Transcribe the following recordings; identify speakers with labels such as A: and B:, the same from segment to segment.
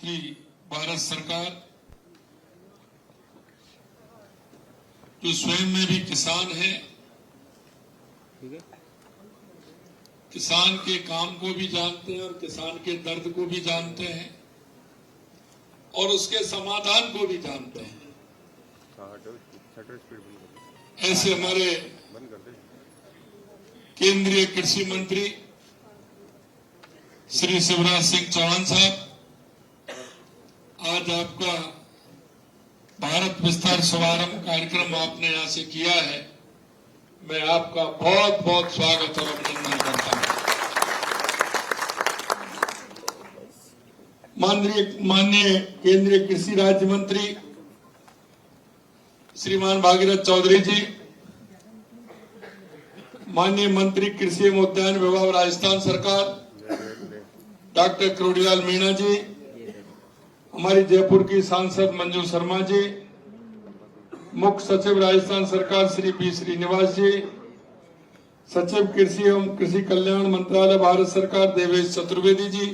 A: की भारत सरकार जो स्वयं में भी किसान है, किसान के काम को भी जानते हैं और किसान के दर्द को भी जानते हैं और उसके समाधान को भी जानते हैं। ऐसे हमारे केंद्रीय कृषि मंत्री श्री शिवराज सिंह चौहान साहब, आज आपका भारत विस्तार शुभारंभ कार्यक्रम आपने यहां से किया है। मैं आपका बहुत बहुत स्वागत और अभिनंदन करता हूं। माननीय केंद्रीय कृषि राज्य मंत्री श्रीमान भागीरथ चौधरी जी, माननीय मंत्री कृषि एवं उद्यान विभाग राजस्थान सरकार डॉक्टर करोड़ीलाल मीणा जी, हमारी जयपुर की सांसद मंजू शर्मा जी, मुख्य सचिव राजस्थान सरकार श्री बी श्रीनिवास जी, सचिव कृषि एवं कृषि कल्याण मंत्रालय भारत सरकार देवेश चतुर्वेदी जी,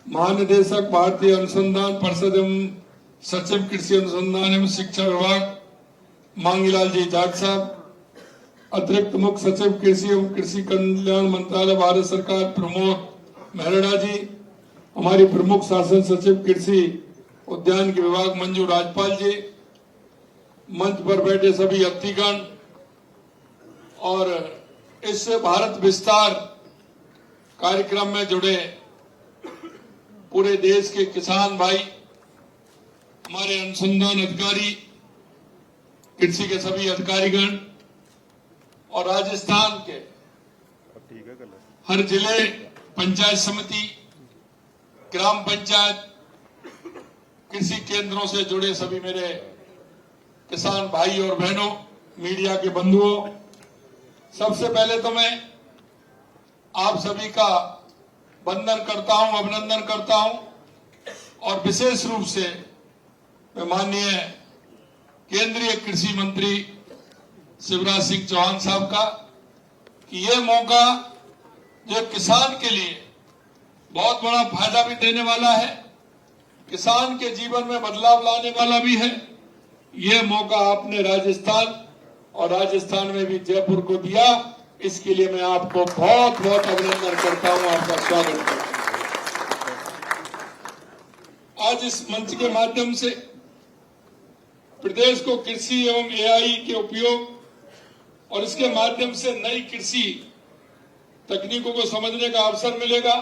A: महानिदेशक भारतीय अनुसंधान परिषद एवं सचिव कृषि अनुसंधान एवं शिक्षा विभाग मांगीलाल जी जाट साहब, अतिरिक्त मुख्य सचिव कृषि एवं कृषि कल्याण मंत्रालय भारत सरकार प्रमोद मेहरड़ा जी, हमारी प्रमुख शासन सचिव कृषि उद्यान के विभाग मंजू राजपाल जी, मंच पर बैठे सभी अतिथिगण और इस भारत विस्तार कार्यक्रम में जुड़े पूरे देश के किसान भाई, हमारे अनुसंधान अधिकारी, कृषि के सभी अधिकारीगण और राजस्थान के हर जिले, पंचायत समिति, ग्राम पंचायत, कृषि केंद्रों से जुड़े सभी मेरे किसान भाई और बहनों, मीडिया के बंधुओं, सबसे पहले तो मैं आप सभी का वंदन करता हूं, अभिनंदन करता हूं और विशेष रूप से मैं माननीय केंद्रीय कृषि मंत्री शिवराज सिंह चौहान साहब का कि ये मौका जो किसान के लिए बहुत बड़ा फायदा भी देने वाला है, किसान के जीवन में बदलाव लाने वाला भी है, ये मौका आपने राजस्थान और राजस्थान में भी जयपुर को दिया। इसके लिए मैं आपको बहुत बहुत अभिनंदन करता हूं, आपका स्वागत करता हूं। आज इस मंच के माध्यम से प्रदेश को कृषि एवं एआई के उपयोग और इसके माध्यम से नई कृषि तकनीकों को समझने का अवसर मिलेगा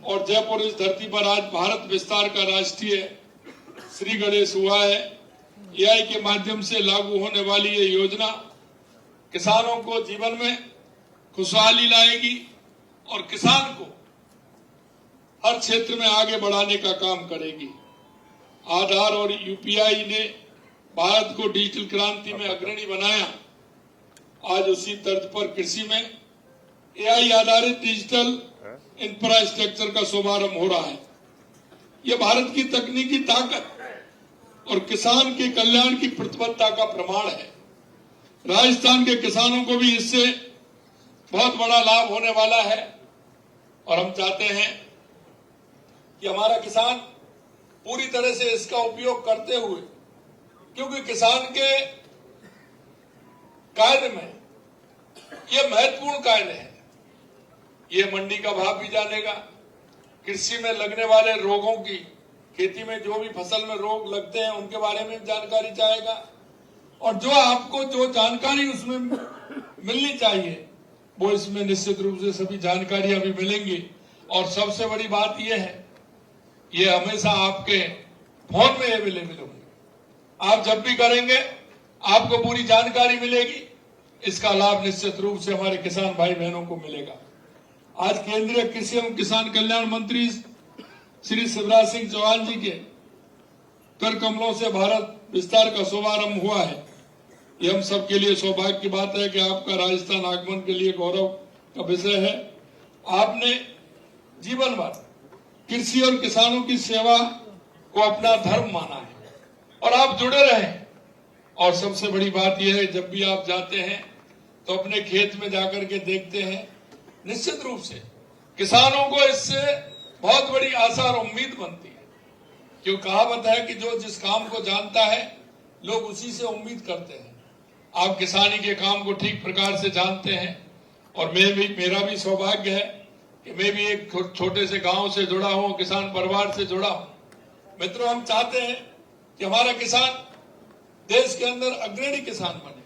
A: और जयपुर इस धरती पर आज भारत विस्तार का राष्ट्रीय श्री गणेश हुआ है। एआई के माध्यम से लागू होने वाली ये योजना किसानों को जीवन में खुशहाली लाएगी और किसान को हर क्षेत्र में आगे बढ़ाने का काम करेगी। आधार और यूपीआई ने भारत को डिजिटल क्रांति में अग्रणी बनाया। आज उसी तर्ज पर कृषि में एआई आधारित डिजिटल इंफ्रास्ट्रक्चर का शुभारंभ हो रहा है। यह भारत की तकनीकी ताकत और किसान के कल्याण की प्रतिबद्धता का प्रमाण है। राजस्थान के किसानों को भी इससे बहुत बड़ा लाभ होने वाला है और हम चाहते हैं कि हमारा किसान पूरी तरह से इसका उपयोग करते हुए, क्योंकि किसान के कार्य में ये महत्वपूर्ण कार्य है। ये मंडी का भाव भी जानेगा, कृषि में लगने वाले रोगों की, खेती में जो भी फसल में रोग लगते हैं उनके बारे में जानकारी चाहेगा और जो आपको जो जानकारी उसमें मिलनी चाहिए वो इसमें निश्चित रूप से सभी जानकारियां भी मिलेंगी। और सबसे बड़ी बात यह है, ये हमेशा आपके फोन में अवेलेबल होंगे। आप जब भी करेंगे आपको पूरी जानकारी मिलेगी। इसका लाभ निश्चित रूप से हमारे किसान भाई बहनों को मिलेगा। आज केंद्रीय कृषि एवं किसान कल्याण मंत्री श्री शिवराज सिंह चौहान जी के कर कमलों से भारत विस्तार का शुभारंभ हुआ है। ये हम सबके लिए सौभाग्य की बात है कि आपका राजस्थान आगमन के लिए गौरव का विषय है। आपने जीवन भर कृषि और किसानों की सेवा को अपना धर्म माना है और आप जुड़े रहे। और सबसे बड़ी बात यह है, जब भी आप जाते हैं तो अपने खेत में जाकर के देखते हैं, निश्चित रूप से किसानों को इससे बहुत बड़ी आशा और उम्मीद बनती है। क्यों कहावत है कि जो जिस काम को जानता है लोग उसी से उम्मीद करते हैं। आप किसानी के काम को ठीक प्रकार से जानते हैं और मेरा भी सौभाग्य है कि मैं भी एक छोटे से गांव से जुड़ा हूं, किसान परिवार से जुड़ा हूं। मित्रों, हम चाहते हैं कि हमारा किसान देश के अंदर अग्रणी किसान बने,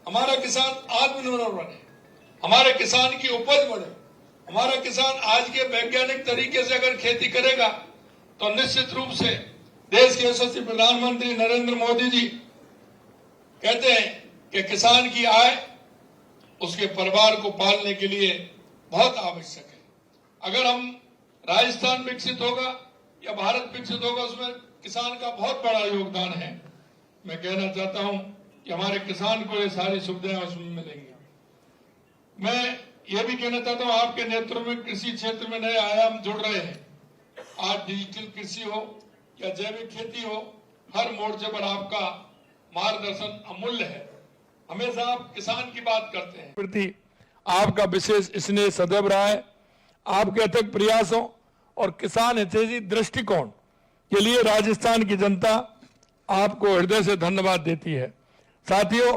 A: हमारा किसान आत्मनिर्भर बने, हमारे किसान की उपज बढ़े। हमारा किसान आज के वैज्ञानिक तरीके से अगर खेती करेगा तो निश्चित रूप से देश के यशस्वी प्रधानमंत्री नरेंद्र मोदी जी कहते हैं कि किसान की आय उसके परिवार को पालने के लिए बहुत आवश्यक है। अगर हम राजस्थान विकसित होगा या भारत विकसित होगा, उसमें किसान का बहुत बड़ा योगदान है। मैं कहना चाहता हूं कि हमारे किसान को ये सारी सुविधाएं उसमें मिलेंगी। मैं ये भी कहना चाहता हूं, आपके नेतृत्व में कृषि क्षेत्र में नए आयाम जुड़ रहे हैं। आज डिजिटल कृषि हो या जैविक खेती हो, हर मोर्चे पर आपका मार्गदर्शन अमूल्य है। हमेशा आप किसान की बात करते हैं, प्रति आपका विशेष स्नेह सदैव रहा है। आपके अथक प्रयासों और किसान हितैषी दृष्टिकोण के लिए राजस्थान की जनता आपको हृदय से धन्यवाद देती है। साथियों,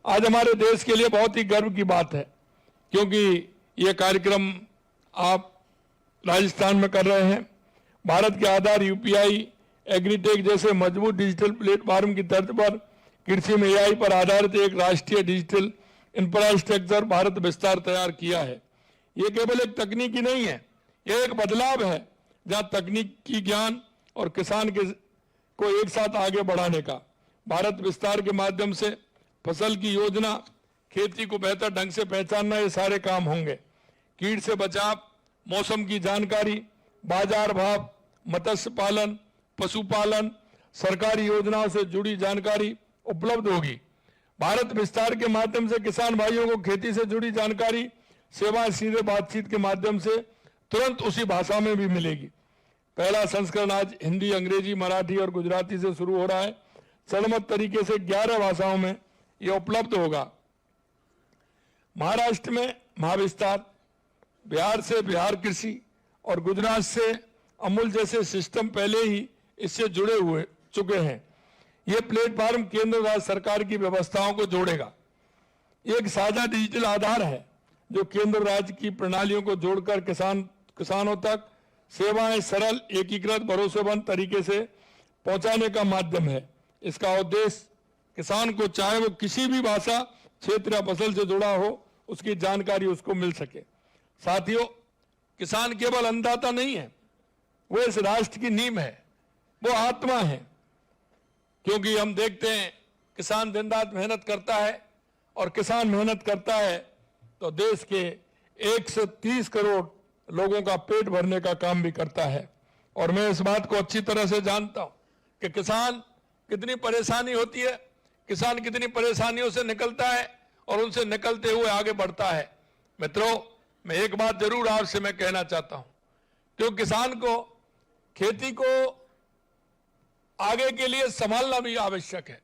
A: आज हमारे देश के लिए बहुत ही गर्व की बात है, क्योंकि ये कार्यक्रम आप राजस्थान में कर रहे हैं। भारत के आधार यूपीआई, एग्रीटेक जैसे मजबूत डिजिटल प्लेटफॉर्म की तर्ज पर कृषि में एआई पर आधारित एक राष्ट्रीय डिजिटल इंफ्रास्ट्रक्चर भारत विस्तार तैयार किया है। ये केवल एक तकनीकी नहीं है, यह एक बदलाव है जहां तकनीकी ज्ञान और किसान को एक साथ आगे बढ़ाने का। भारत विस्तार के माध्यम से फसल की योजना, खेती को बेहतर ढंग से पहचानना, ये सारे काम होंगे। कीट से बचाव, मौसम की जानकारी, बाजार भाव, मत्स्य पालन, पशुपालन, सरकारी योजनाओं से जुड़ी जानकारी उपलब्ध होगी। भारत विस्तार के माध्यम से किसान भाइयों को खेती से जुड़ी जानकारी, सेवाएं सीधे बातचीत के माध्यम से तुरंत उसी भाषा में भी मिलेगी। पहला संस्करण आज हिंदी, अंग्रेजी, मराठी और गुजराती से शुरू हो रहा है। चरणबद्ध तरीके से 11 भाषाओं में यह उपलब्ध होगा। महाराष्ट्र में महाविस्तार, बिहार से बिहार कृषि और गुजरात से अमूल जैसे सिस्टम पहले ही इससे जुड़े चुके हैं। यह प्लेटफॉर्म केंद्र राज्य सरकार की व्यवस्थाओं को जोड़ेगा। एक साझा डिजिटल आधार है जो केंद्र राज्य की प्रणालियों को जोड़कर किसानों तक सेवाएं सरल, एकीकृत, भरोसेमंद तरीके से पहुंचाने का माध्यम है। इसका उद्देश्य किसान को, चाहे वो किसी भी भाषा, क्षेत्र या फसल से जुड़ा हो, उसकी जानकारी उसको मिल सके। साथियों, किसान केवल अन्नदाता नहीं है, वो इस राष्ट्र की नींव है, वो आत्मा है। क्योंकि हम देखते हैं किसान दिन रात मेहनत करता है, और किसान मेहनत करता है तो देश के 130 करोड़ लोगों का पेट भरने का काम भी करता है। और मैं इस बात को अच्छी तरह से जानता हूं कि किसान कितनी परेशानी होती है, किसान कितनी परेशानियों से निकलता है और उनसे निकलते हुए आगे बढ़ता है। मित्रों, मैं एक बात जरूर आपसे मैं कहना चाहता हूं, क्योंकि किसान को, खेती को आगे के लिए संभालना भी आवश्यक है।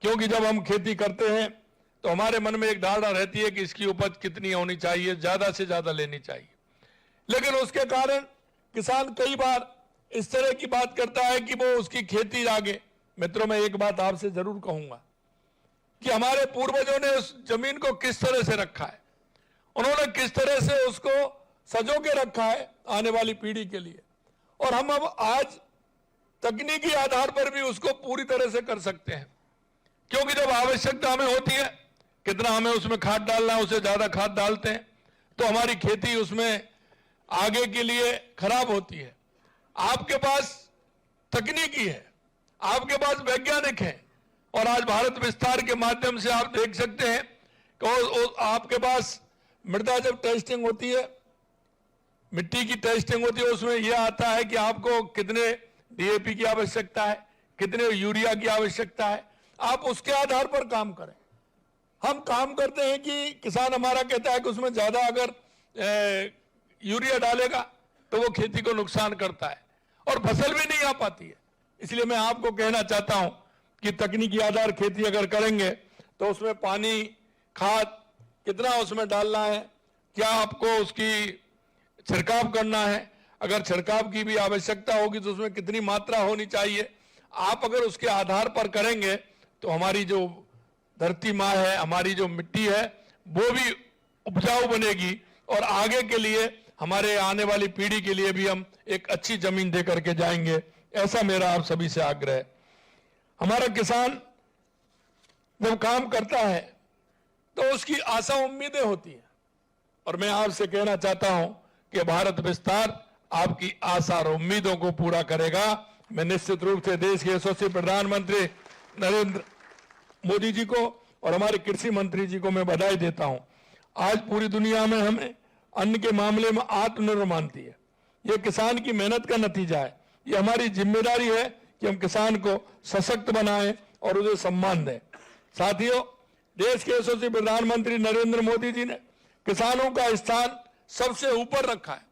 A: क्योंकि जब हम खेती करते हैं तो हमारे मन में एक धारणा रहती है कि इसकी उपज कितनी होनी चाहिए, ज्यादा से ज्यादा लेनी चाहिए। लेकिन उसके कारण किसान कई बार इस तरह की बात करता है कि वो उसकी खेती आगे। मित्रों, मैं एक बात आपसे जरूर कहूंगा कि हमारे पूर्वजों ने उस जमीन को किस तरह से रखा है, उन्होंने किस तरह से उसको सजो के रखा है आने वाली पीढ़ी के लिए। और हम अब आज तकनीकी आधार पर भी उसको पूरी तरह से कर सकते हैं। क्योंकि जब आवश्यकता हमें होती है, कितना हमें उसमें खाद डालना है, उसे ज्यादा खाद डालते हैं तो हमारी खेती उसमें आगे के लिए खराब होती है। आपके पास तकनीकी है, आपके पास वैज्ञानिक है, और आज भारत विस्तार के माध्यम से आप देख सकते हैं कि आपके पास मृदा जब टेस्टिंग होती है, मिट्टी की टेस्टिंग होती है, उसमें यह आता है कि आपको कितने डीएपी की आवश्यकता है, कितने यूरिया की आवश्यकता है, आप उसके आधार पर काम करें। हम काम करते हैं कि किसान हमारा कहता है कि उसमें ज्यादा अगर यूरिया डालेगा तो वो खेती को नुकसान करता है और फसल भी नहीं आ पाती है। इसलिए मैं आपको कहना चाहता हूं कि तकनीकी आधार खेती अगर करेंगे तो उसमें पानी, खाद कितना उसमें डालना है, क्या आपको उसकी छिड़काव करना है, अगर छिड़काव की भी आवश्यकता होगी तो उसमें कितनी मात्रा होनी चाहिए, आप अगर उसके आधार पर करेंगे तो हमारी जो धरती माँ है, हमारी जो मिट्टी है, वो भी उपजाऊ बनेगी और आगे के लिए हमारे आने वाली पीढ़ी के लिए भी हम एक अच्छी जमीन दे करके जाएंगे। ऐसा मेरा आप सभी से आग्रह है। हमारा किसान जब काम करता है तो उसकी आशा उम्मीदें होती हैं और मैं आपसे कहना चाहता हूं कि भारत विस्तार आपकी आशा और उम्मीदों को पूरा करेगा। मैं निश्चित रूप से देश के यशस्वी प्रधानमंत्री नरेंद्र मोदी जी को और हमारे कृषि मंत्री जी को मैं बधाई देता हूं। आज पूरी दुनिया में हमें अन्न के मामले में आत्मनिर्भर मानती है। यह किसान की मेहनत का नतीजा है। ये हमारी जिम्मेदारी है कि हम किसान को सशक्त बनाएं और उसे सम्मान दें। साथियों, देश के यशस्वी प्रधानमंत्री नरेंद्र मोदी जी ने किसानों का स्थान सबसे ऊपर रखा है।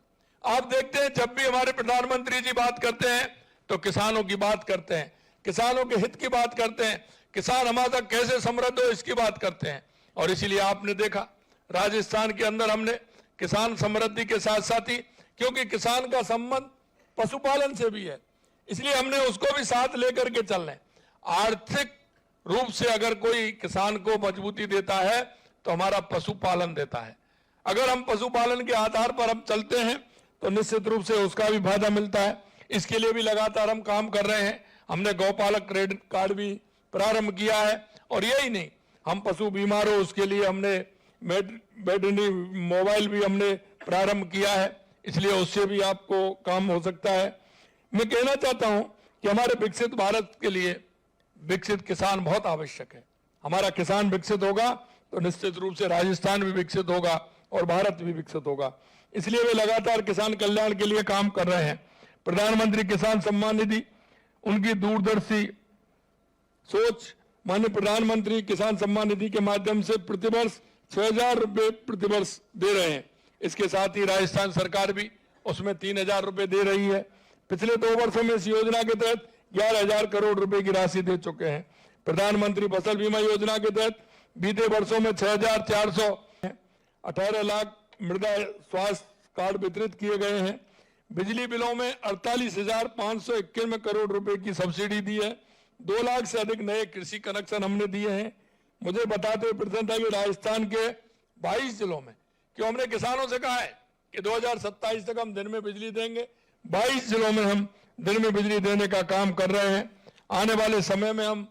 A: आप देखते हैं जब भी हमारे प्रधानमंत्री जी बात करते हैं तो किसानों की बात करते हैं, किसानों के हित की बात करते हैं, किसान हमारा कैसे समृद्ध हो इसकी बात करते हैं। और इसीलिए आपने देखा राजस्थान के अंदर हमने किसान समृद्धि के साथ साथ ही, क्योंकि किसान का संबंध पशुपालन से भी है, इसलिए हमने उसको भी साथ लेकर के चल रहे हैं। आर्थिक रूप से अगर कोई किसान को मजबूती देता है तो हमारा पशुपालन देता है। अगर हम पशुपालन के आधार पर हम चलते हैं तो निश्चित रूप से उसका भी फायदा मिलता है। इसके लिए भी लगातार हम काम कर रहे हैं। हमने गौपालक क्रेडिट कार्ड भी प्रारंभ किया है और यही नहीं, हम पशु बीमार हो उसके लिए हमने वेटरनरी मोबाइल भी हमने प्रारंभ किया है, इसलिए उससे भी आपको काम हो सकता है। मैं कहना चाहता हूं कि हमारे विकसित भारत के लिए विकसित किसान बहुत आवश्यक है। हमारा किसान विकसित होगा तो निश्चित रूप से राजस्थान भी विकसित होगा और भारत भी विकसित होगा। इसलिए वे लगातार किसान कल्याण के लिए काम कर रहे हैं। प्रधानमंत्री किसान सम्मान निधि, उनकी दूरदर्शी सोच, माननीय प्रधानमंत्री किसान सम्मान निधि के माध्यम से प्रतिवर्ष 6,000 रुपए प्रतिवर्ष दे रहे हैं। इसके साथ ही राजस्थान सरकार भी उसमें 3,000 रुपए दे रही है। पिछले 2 वर्षों में इस योजना के तहत 11,000 करोड़ रुपए की राशि दे चुके हैं। प्रधानमंत्री फसल बीमा योजना के तहत बीते वर्षों में 6,418 लाख मृदा स्वास्थ्य कार्ड वितरित किए गए हैं। बिजली बिलों में 48,591 करोड़ रुपए की सब्सिडी दी है। 2 लाख से अधिक नए कृषि कनेक्शन हमने दिए हैं। मुझे बताते हुए प्रसन्नता है कि राजस्थान के 22 जिलों में, क्यों हमने किसानों से कहा है कि 2027 तक हम दिन में बिजली देंगे, 22 जिलों में हम दिन में बिजली देने का काम कर रहे हैं। आने वाले समय में हम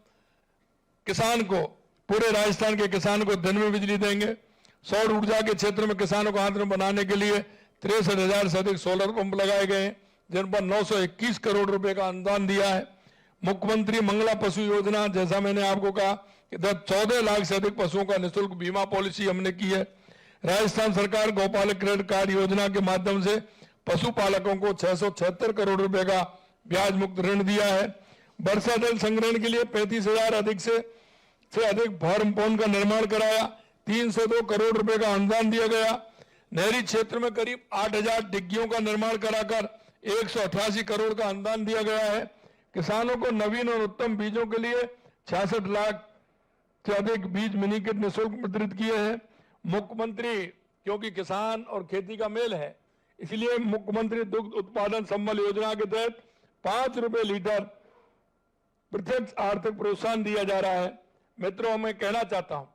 A: किसान को, पूरे राजस्थान के किसान को दिन में बिजली देंगे। सौर ऊर्जा के क्षेत्र में किसानों को आत्मनिर्भर बनाने के लिए 63,000 से अधिक सोलर पंप लगाए गए हैं, जिन पर 921 करोड़ रुपए का अनुदान दिया है। मुख्यमंत्री मंगला पशु योजना, जैसा मैंने आपको कहा कि 14 लाख से अधिक पशुओं का निःशुल्क बीमा पॉलिसी हमने की है। राजस्थान सरकार गौपालक क्रेडिट कार्ड योजना के माध्यम से पशुपालकों को 676 करोड़ रुपए का ब्याज मुक्त ऋण दिया है। वर्षा जल संग्रहण के लिए 35,000 अधिक से अधिक फार्म पॉन्ड का निर्माण कराया। 302 करोड़ रुपए का अनुदान दिया गया। नहरी क्षेत्र में करीब 8,000 डिग्गियों का निर्माण कराकर 188 करोड़ का अनुदान दिया गया है। किसानों को नवीन और उत्तम बीजों के लिए 66 लाख से अधिक बीज मिनी किट निःशुल्क वितरित किए हैं। मुख्यमंत्री, क्योंकि किसान और खेती का मेल है, इसलिए मुख्यमंत्री दुग्ध उत्पादन संबल योजना के तहत 5 रुपए लीटर प्रत्यक्ष आर्थिक प्रोत्साहन दिया जा रहा है। मित्रों, मैं कहना चाहता हूं,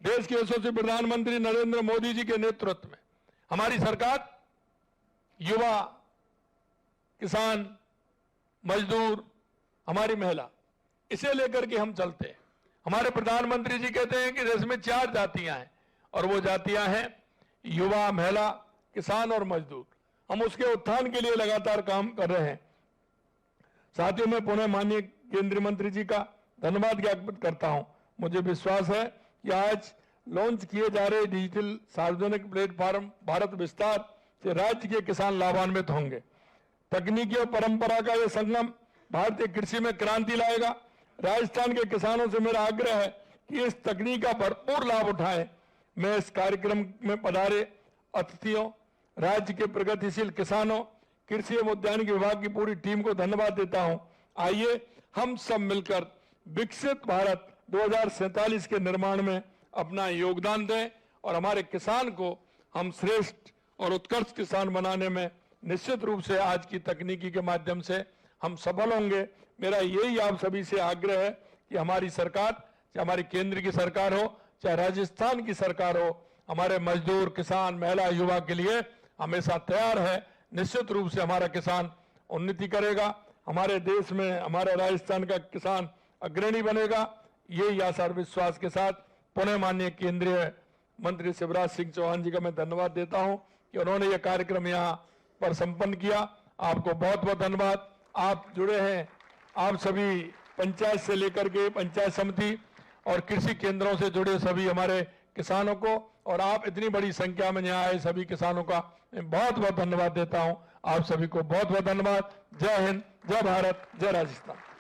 A: देश के यशस्वी प्रधानमंत्री नरेंद्र मोदी जी के नेतृत्व में हमारी सरकार युवा, किसान, मजदूर, हमारी महिला, इसे लेकर के हम चलते हैं। हमारे प्रधानमंत्री जी कहते हैं कि देश में 4 जातियां हैं और वो जातियां हैं युवा, महिला, किसान और मजदूर। हम उसके उत्थान के लिए लगातार काम कर रहे हैं। साथियों, मैं पुनः माननीय केंद्रीय मंत्री जी का धन्यवाद ज्ञापित करता हूं। मुझे विश्वास है कि आज लॉन्च किए जा रहे डिजिटल सार्वजनिक प्लेटफॉर्म भारत विस्तार से राज्य के किसान लाभान्वित होंगे। तकनीकी और परंपरा का यह संगम भारतीय कृषि में क्रांति लाएगा। राजस्थान के किसानों से मेरा आग्रह है कि इस तकनीक का भरपूर लाभ उठाएं। मैं इस कार्यक्रम में पधारे अतिथियों, राज्य के प्रगतिशील किसानों, कृषि एवं उद्यानिकी विभाग की पूरी टीम को धन्यवाद देता हूं। आइए हम सब मिलकर विकसित भारत 2047 के निर्माण में अपना योगदान दें और हमारे किसान को हम श्रेष्ठ और उत्कृष्ट किसान बनाने में निश्चित रूप से आज की तकनीकी के माध्यम से हम सफल होंगे। मेरा यही आप सभी से आग्रह है कि हमारी सरकार, चाहे हमारी केंद्र की सरकार हो, चाहे राजस्थान की सरकार हो, हमारे मजदूर, किसान, महिला, युवा के लिए हमेशा तैयार है। निश्चित रूप से हमारा किसान उन्नति करेगा, हमारे देश में हमारे राजस्थान का किसान अग्रणी बनेगा। यही आशा और विश्वास के साथ पुनः माननीय केंद्रीय मंत्री शिवराज सिंह चौहान जी का मैं धन्यवाद देता हूं कि उन्होंने यह कार्यक्रम यहाँ पर संपन्न किया। आपको बहुत बहुत धन्यवाद। आप जुड़े हैं, आप सभी पंचायत से लेकर के पंचायत समिति और कृषि केंद्रों से जुड़े सभी हमारे किसानों को, और आप इतनी बड़ी संख्या में यहाँ आए सभी किसानों का मैं बहुत बहुत धन्यवाद देता हूं। आप सभी को बहुत बहुत धन्यवाद। जय हिंद, जय भारत, जय राजस्थान।